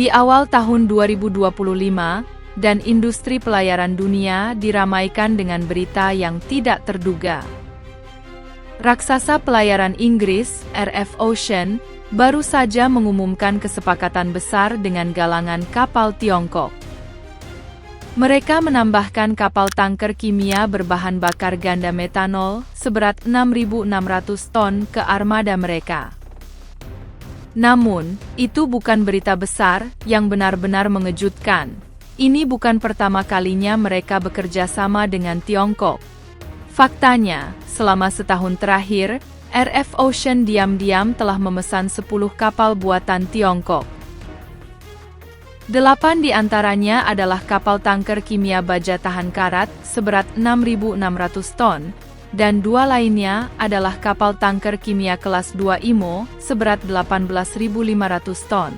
Di awal tahun 2025, dan industri pelayaran dunia diramaikan dengan berita yang tidak terduga. Raksasa pelayaran Inggris, RF Ocean, baru saja mengumumkan kesepakatan besar dengan galangan kapal Tiongkok. Mereka menambahkan kapal tanker kimia berbahan bakar ganda metanol seberat 6.600 ton ke armada mereka. Namun, itu bukan berita besar yang benar-benar mengejutkan. Ini bukan pertama kalinya mereka bekerja sama dengan Tiongkok. Faktanya, selama setahun terakhir, RF Ocean diam-diam telah memesan 10 kapal buatan Tiongkok. 8 di antaranya adalah kapal tanker kimia baja tahan karat seberat 6.600 ton, dan 2 lainnya adalah kapal tanker kimia kelas 2 IMO seberat 18.500 ton.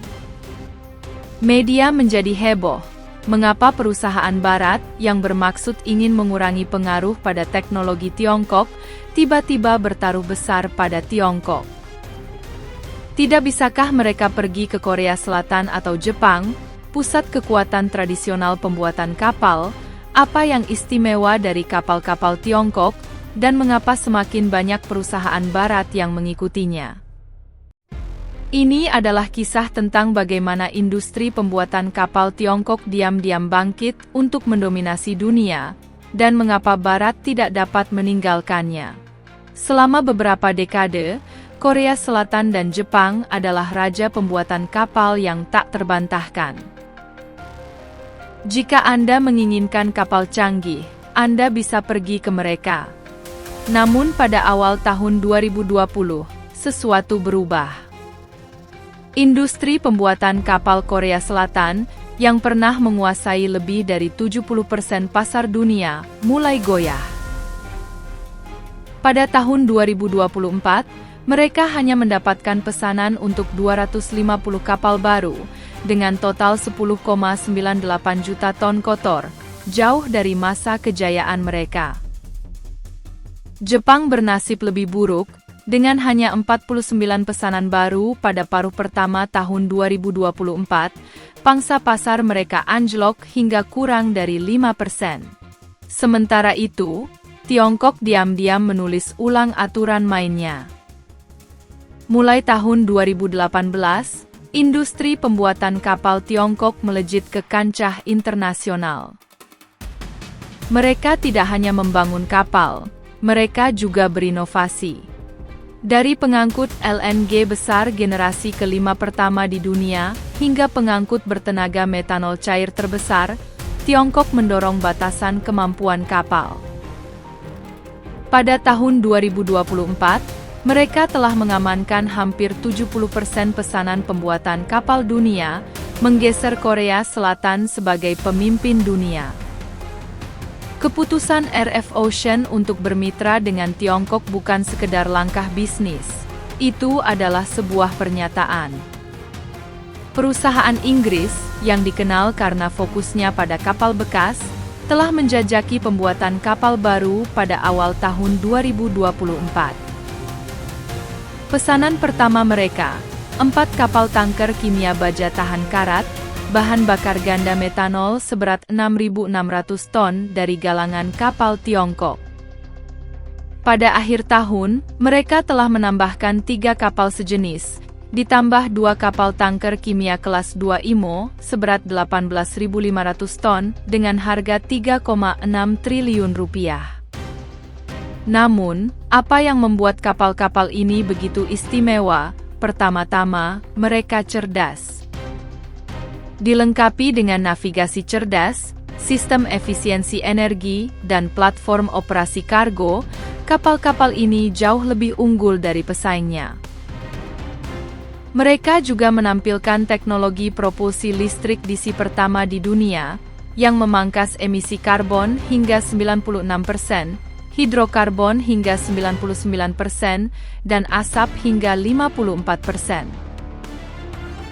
Media menjadi heboh. Mengapa perusahaan barat yang bermaksud ingin mengurangi pengaruh pada teknologi Tiongkok tiba-tiba bertaruh besar pada Tiongkok? Tidak bisakah mereka pergi ke Korea Selatan atau Jepang, pusat kekuatan tradisional pembuatan kapal? Apa yang istimewa dari kapal-kapal Tiongkok, dan mengapa semakin banyak perusahaan barat yang mengikutinya? Ini adalah kisah tentang bagaimana industri pembuatan kapal Tiongkok diam-diam bangkit untuk mendominasi dunia, dan mengapa barat tidak dapat meninggalkannya. Selama beberapa dekade, Korea Selatan dan Jepang adalah raja pembuatan kapal yang tak terbantahkan. Jika Anda menginginkan kapal canggih, Anda bisa pergi ke mereka. Namun pada awal tahun 2020, sesuatu berubah. Industri pembuatan kapal Korea Selatan, yang pernah menguasai lebih dari 70% pasar dunia, mulai goyah. Pada tahun 2024, mereka hanya mendapatkan pesanan untuk 250 kapal baru, dengan total 10,98 juta ton kotor, jauh dari masa kejayaan mereka. Jepang bernasib lebih buruk, dengan hanya 49 pesanan baru pada paruh pertama tahun 2024, pangsa pasar mereka anjlok hingga kurang dari 5%. Sementara itu, Tiongkok diam-diam menulis ulang aturan mainnya. Mulai tahun 2018, industri pembuatan kapal Tiongkok melejit ke kancah internasional. Mereka tidak hanya membangun kapal, mereka juga berinovasi. Dari pengangkut LNG besar generasi kelima pertama di dunia, hingga pengangkut bertenaga metanol cair terbesar, Tiongkok mendorong batasan kemampuan kapal. Pada tahun 2024, mereka telah mengamankan hampir 70% pesanan pembuatan kapal dunia, menggeser Korea Selatan sebagai pemimpin dunia. Keputusan RF Ocean untuk bermitra dengan Tiongkok bukan sekedar langkah bisnis. Itu adalah sebuah pernyataan. Perusahaan Inggris, yang dikenal karena fokusnya pada kapal bekas, telah menjajaki pembuatan kapal baru pada awal tahun 2024. Pesanan pertama mereka, 4 kapal tanker kimia baja tahan karat, bahan bakar ganda metanol seberat 6.600 ton dari galangan kapal Tiongkok. Pada akhir tahun, mereka telah menambahkan 3 kapal sejenis, ditambah 2 kapal tanker kimia kelas 2 IMO seberat 18.500 ton dengan harga 3,6 triliun rupiah. Namun, apa yang membuat kapal-kapal ini begitu istimewa? Pertama-tama, mereka cerdas. Dilengkapi dengan navigasi cerdas, sistem efisiensi energi, dan platform operasi kargo, kapal-kapal ini jauh lebih unggul dari pesaingnya. Mereka juga menampilkan teknologi propulsi listrik DC pertama di dunia, yang memangkas emisi karbon hingga 96%, hidrokarbon hingga 99%, dan asap hingga 54%.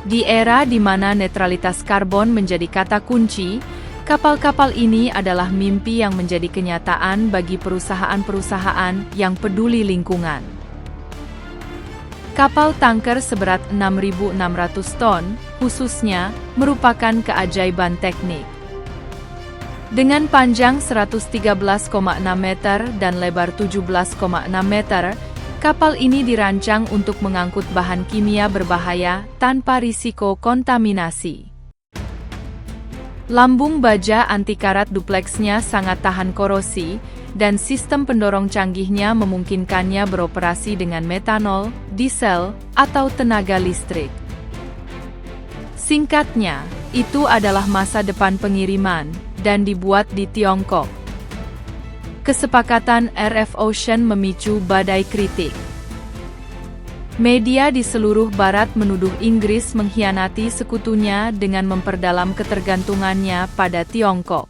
Di era di mana netralitas karbon menjadi kata kunci, kapal-kapal ini adalah mimpi yang menjadi kenyataan bagi perusahaan-perusahaan yang peduli lingkungan. Kapal tanker seberat 6.600 ton, khususnya, merupakan keajaiban teknik. Dengan panjang 113,6 meter dan lebar 17,6 meter, kapal ini dirancang untuk mengangkut bahan kimia berbahaya tanpa risiko kontaminasi. Lambung baja anti-karat dupleksnya sangat tahan korosi, dan sistem pendorong canggihnya memungkinkannya beroperasi dengan metanol, diesel, atau tenaga listrik. Singkatnya, itu adalah masa depan pengiriman, dan dibuat di Tiongkok. Kesepakatan RF Ocean memicu badai kritik. Media di seluruh barat menuduh Inggris mengkhianati sekutunya dengan memperdalam ketergantungannya pada Tiongkok.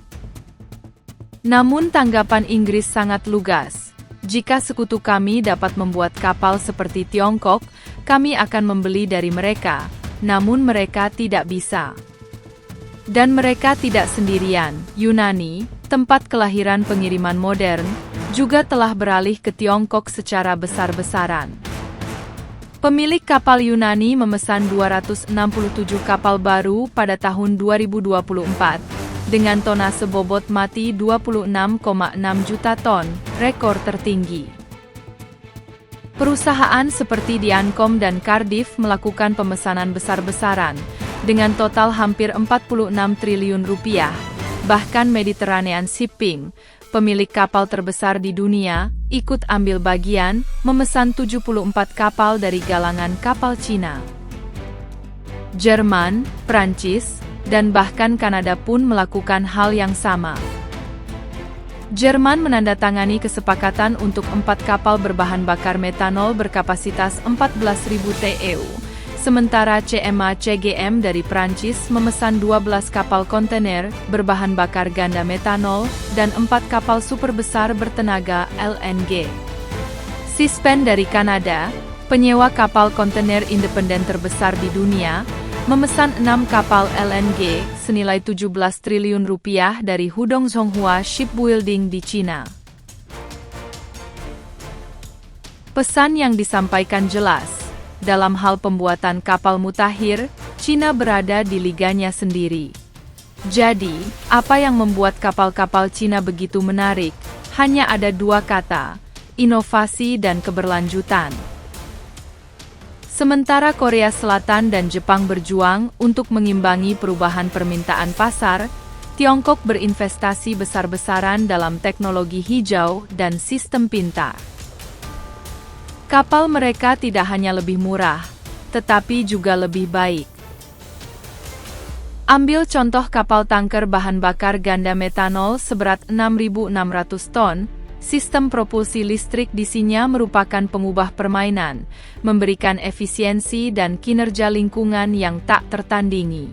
Namun tanggapan Inggris sangat lugas. Jika sekutu kami dapat membuat kapal seperti Tiongkok, kami akan membeli dari mereka, namun mereka tidak bisa. Dan mereka tidak sendirian. Yunani, tempat kelahiran pengiriman modern, juga telah beralih ke Tiongkok secara besar-besaran. Pemilik kapal Yunani memesan 267 kapal baru pada tahun 2024, dengan tonase bobot mati 26,6 juta ton, rekor tertinggi. Perusahaan seperti Diancom dan Cardiff melakukan pemesanan besar-besaran, dengan total hampir 46 triliun rupiah. Bahkan Mediterranean Shipping, pemilik kapal terbesar di dunia, ikut ambil bagian, memesan 74 kapal dari galangan kapal Cina. Jerman, Prancis, dan bahkan Kanada pun melakukan hal yang sama. Jerman menandatangani kesepakatan untuk 4 kapal berbahan bakar metanol berkapasitas 14.000 TEU. Sementara CMA CGM dari Prancis memesan 12 kapal kontainer berbahan bakar ganda metanol dan 4 kapal super besar bertenaga LNG. Seaspan dari Kanada, penyewa kapal kontainer independen terbesar di dunia, memesan 6 kapal LNG senilai 17 triliun rupiah dari Hudong Zonghua Shipbuilding di Cina. Pesan yang disampaikan jelas. Dalam hal pembuatan kapal mutakhir, Cina berada di liganya sendiri. Jadi, apa yang membuat kapal-kapal Cina begitu menarik? Hanya ada 2 kata, inovasi dan keberlanjutan. Sementara Korea Selatan dan Jepang berjuang untuk mengimbangi perubahan permintaan pasar, Tiongkok berinvestasi besar-besaran dalam teknologi hijau dan sistem pintar. Kapal mereka tidak hanya lebih murah, tetapi juga lebih baik. Ambil contoh kapal tanker bahan bakar ganda metanol seberat 6.600 ton, sistem propulsi listrik isinya merupakan pengubah permainan, memberikan efisiensi dan kinerja lingkungan yang tak tertandingi.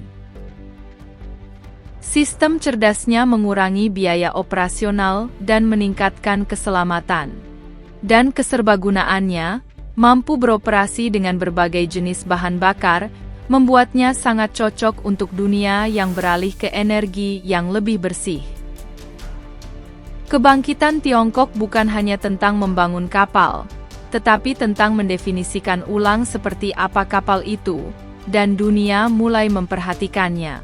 Sistem cerdasnya mengurangi biaya operasional dan meningkatkan keselamatan. Dan keserbagunaannya, mampu beroperasi dengan berbagai jenis bahan bakar, membuatnya sangat cocok untuk dunia yang beralih ke energi yang lebih bersih. Kebangkitan Tiongkok bukan hanya tentang membangun kapal, tetapi tentang mendefinisikan ulang seperti apa kapal itu, dan dunia mulai memperhatikannya.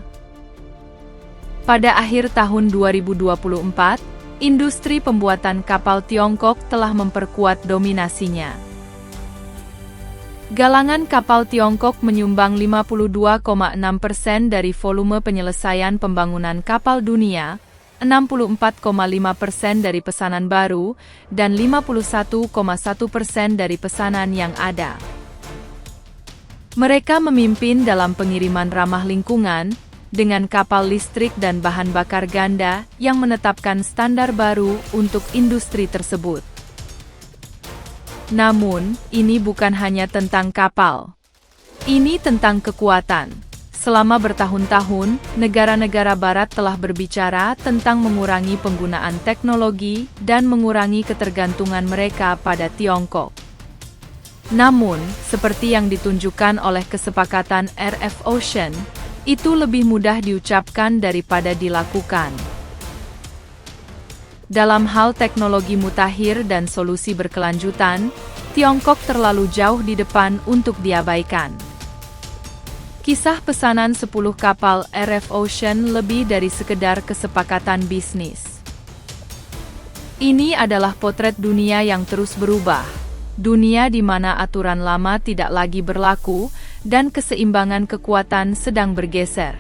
Pada akhir tahun 2024, industri pembuatan kapal Tiongkok telah memperkuat dominasinya. Galangan kapal Tiongkok menyumbang 52,6% dari volume penyelesaian pembangunan kapal dunia, 64,5% dari pesanan baru, dan 51,1% dari pesanan yang ada. Mereka memimpin dalam pengiriman ramah lingkungan, dengan kapal listrik dan bahan bakar ganda yang menetapkan standar baru untuk industri tersebut. Namun, ini bukan hanya tentang kapal. Ini tentang kekuatan. Selama bertahun-tahun, negara-negara barat telah berbicara tentang mengurangi penggunaan teknologi dan mengurangi ketergantungan mereka pada Tiongkok. Namun, seperti yang ditunjukkan oleh kesepakatan RF Ocean, itu lebih mudah diucapkan daripada dilakukan. Dalam hal teknologi mutakhir dan solusi berkelanjutan, Tiongkok terlalu jauh di depan untuk diabaikan. Kisah pesanan 10 kapal RF Ocean lebih dari sekedar kesepakatan bisnis. Ini adalah potret dunia yang terus berubah. Dunia di mana aturan lama tidak lagi berlaku, dan keseimbangan kekuatan sedang bergeser.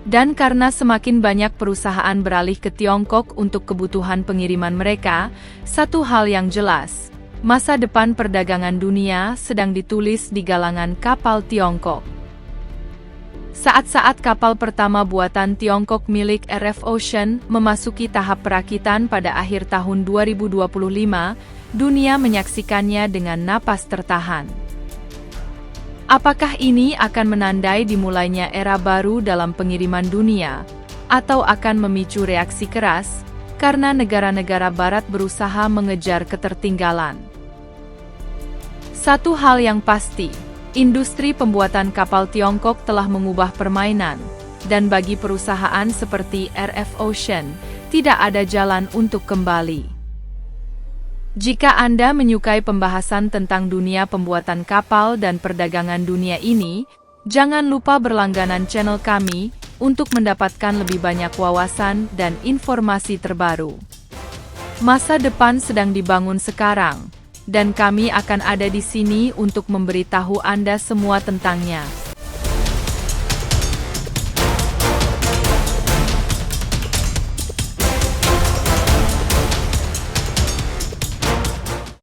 Dan karena semakin banyak perusahaan beralih ke Tiongkok untuk kebutuhan pengiriman mereka, satu hal yang jelas, masa depan perdagangan dunia sedang ditulis di galangan kapal Tiongkok. Saat-saat kapal pertama buatan Tiongkok milik RF Ocean memasuki tahap perakitan pada akhir tahun 2025, dunia menyaksikannya dengan napas tertahan. Apakah ini akan menandai dimulainya era baru dalam pengiriman dunia, atau akan memicu reaksi keras, karena negara-negara barat berusaha mengejar ketertinggalan? Satu hal yang pasti, industri pembuatan kapal Tiongkok telah mengubah permainan, dan bagi perusahaan seperti RF Ocean, tidak ada jalan untuk kembali. Jika Anda menyukai pembahasan tentang dunia pembuatan kapal dan perdagangan dunia ini, jangan lupa berlangganan channel kami untuk mendapatkan lebih banyak wawasan dan informasi terbaru. Masa depan sedang dibangun sekarang, dan kami akan ada di sini untuk memberitahu Anda semua tentangnya.